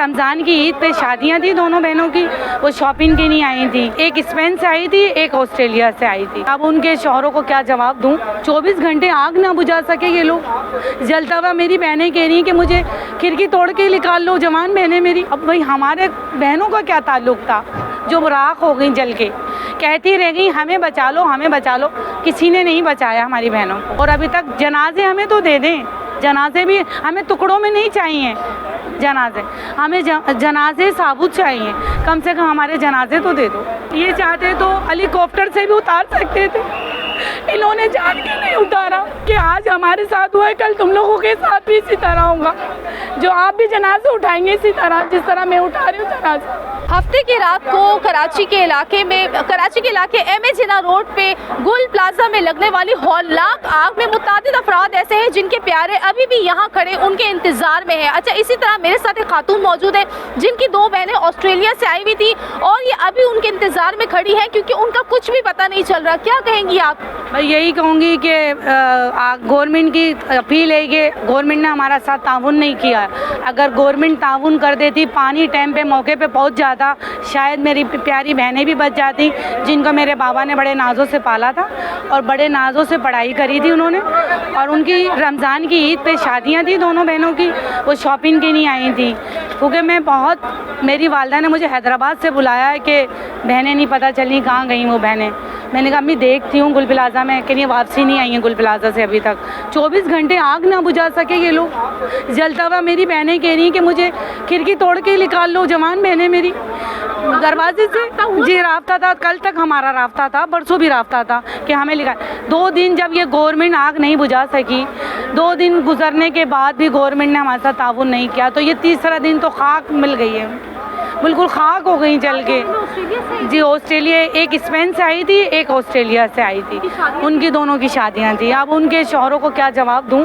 रमज़ान की ईद पे शादियां थी दोनों बहनों की, वो शॉपिंग के लिए आई थी। एक स्पेन से आई थी, एक ऑस्ट्रेलिया से आई थी। अब उनके शौहरों को क्या जवाब दूं? 24 घंटे आग ना बुझा सके ये लोग। जलता हुआ मेरी बहनें कह रही हैं कि मुझे खिड़की तोड़ के निकाल लो, जवान बहनें मेरी। अब भाई हमारे बहनों का क्या ताल्लुक था जो राख हो गई जल के? कहती रह गई हमें बचा लो, हमें बचा लो। किसी ने नहीं बचाया हमारी बहनों को। और अभी तक जनाजे हमें तो दे दें, जनाजे भी हमें टुकड़ों में नहीं चाहिए। जनाजे हमें जनाजे साबुत चाहिए, कम से कम हमारे जनाजे तो दे दो। ये चाहते तो हेलीकॉप्टर से भी उतार सकते थे, इन्होंने जान के नहीं उतारा कि आज हमारे साथ हुआ है, कल तुम लोगों के साथ भी इसी तरह होगा। जो आप भी जनाजे उठाएंगे इसी तरह जिस तरह मैं उठा रही हूँ जनाजे। हफ्ते की रात को कराची के इलाके एमए जिन्ना रोड पे गुल प्लाजा में लगने वाली हौलनाक आग में मुतादिद अफराद ऐसे हैं जिनके प्यारे अभी भी यहाँ खड़े उनके इंतजार में हैं। अच्छा, इसी तरह मेरे साथ एक खातून मौजूद है जिनकी 2 बहनें ऑस्ट्रेलिया से आई हुई थी और ये अभी उनके इंतजार में खड़ी हैं क्योंकि उनका कुछ भी पता नहीं चल रहा। क्या कहेंगी आप? मैं यही कहूँगी कि गवर्नमेंट की अपील है कि गवर्नमेंट ने हमारा साथ ताउन नहीं किया। अगर गवर्नमेंट ताउन कर देती, पानी टाइम पे मौके पे पहुँच जाता, शायद मेरी प्यारी बहनें भी बच जाती जिनको मेरे बाबा ने बड़े नाजों से पाला था और बड़े नाजों से पढ़ाई करी थी उन्होंने। और उनकी रमज़ान की ईद पे शादियां थी दोनों बहनों की, वो शॉपिंग के लिए आई थी। क्योंकि मेरी वालदा ने मुझे हैदराबाद से बुलाया है कि बहनें नहीं पता चली कहाँ गई वो बहनें। मैंने कहा अम्मी देखती हूँ गुल प्लाजा में, कि नहीं वापसी नहीं आई है गुल प्लाजा से अभी तक। 24 घंटे आग ना बुझा सके ये लोग। जलता हुआ मेरी बहनें कह रही हैं कि मुझे खिड़की तोड़ के निकाल लो, जवान बहनें मेरी। दरवाजे से जी राब्ता था, कल तक हमारा राब्ता था, परसों भी राब्ता था कि हमें लिखा। 2 दिन जब ये गवर्नमेंट आग नहीं बुझा सकी, 2 दिन गुजरने के बाद भी गवर्नमेंट ने हमारे साथ ताउन नहीं किया, तो ये तीसरा दिन तो खाक मिल गई है, बिल्कुल खाक हो गई जल के। जी ऑस्ट्रेलिया, एक स्पेन से आई थी, एक ऑस्ट्रेलिया से आई थी। उनकी दोनों की शादियां थी। अब उनके शौहरों को क्या जवाब दूं?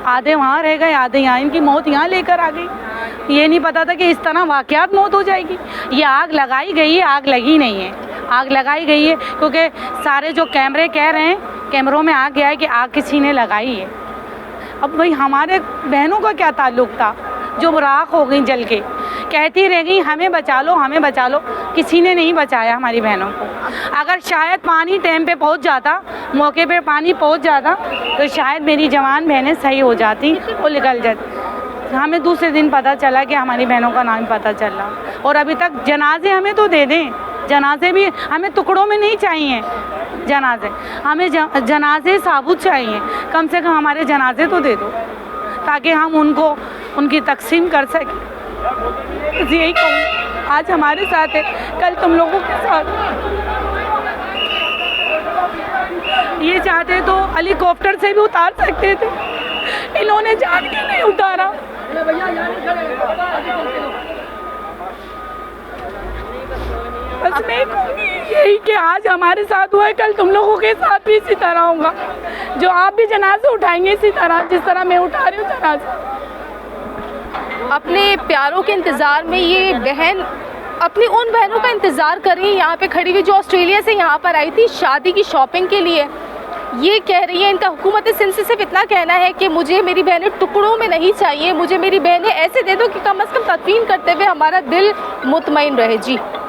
आधे वहाँ रह गए, आधे यहाँ। इनकी मौत यहाँ लेकर आ गई। ये नहीं पता था कि इस तरह वाकयात मौत हो जाएगी। ये आग लगाई गई है, आग लगी नहीं है। आग लगाई गई है क्योंकि सारे जो कैमरे कह रहे हैं, कैमरों में आ गया है कि आग किसी ने लगाई है। अब भाई हमारे बहनों का क्या ताल्लुक था जो राख हो गई जल के? कहती रह गई हमें बचा लो, हमें बचा लो। किसी ने नहीं बचाया हमारी बहनों को। अगर शायद पानी टाइम पे पहुंच जाता, मौके पे पानी पहुंच जाता, तो शायद मेरी जवान बहनें सही हो जाती और निकल जाती। हमें दूसरे दिन पता चला कि हमारी बहनों का नाम पता चला। और अभी तक जनाजे हमें तो दे दें, जनाजे भी हमें टुकड़ों में नहीं चाहिए। जनाजे हमें जनाजे साबुत चाहिए, कम से कम हमारे जनाजे तो दे दो ताकि हम उनको उनकी तकसीम कर सकें। यही कहूँ, आज हमारे साथ है, कल तुम लोगों के साथ। ये चाहते तो हेलीकॉप्टर से भी उतार सकते थे, इन्होंने जान के नहीं उतारा। बस मैं कहूँगी यही कि आज हमारे साथ हुआ है, कल तुम लोगों के साथ भी इसी तरह होगा। जो आप भी जनाजे उठाएंगे इसी तरह जिस तरह मैं उठा रही हूँ जनाजे। अपने प्यारों के इंतज़ार में ये बहन अपनी उन बहनों का इंतज़ार कर रही है यहाँ पे खड़ी हुई जो ऑस्ट्रेलिया से यहाँ पर आई थी शादी की शॉपिंग के लिए। ये कह रही है, इनका हुकूमत सिंध से सिर्फ इतना कहना है कि मुझे मेरी बहनें टुकड़ों में नहीं चाहिए, मुझे मेरी बहनें ऐसे दे दो कि कम से कम तदफीन करते हुए हमारा दिल मुतमईन रहे। जी।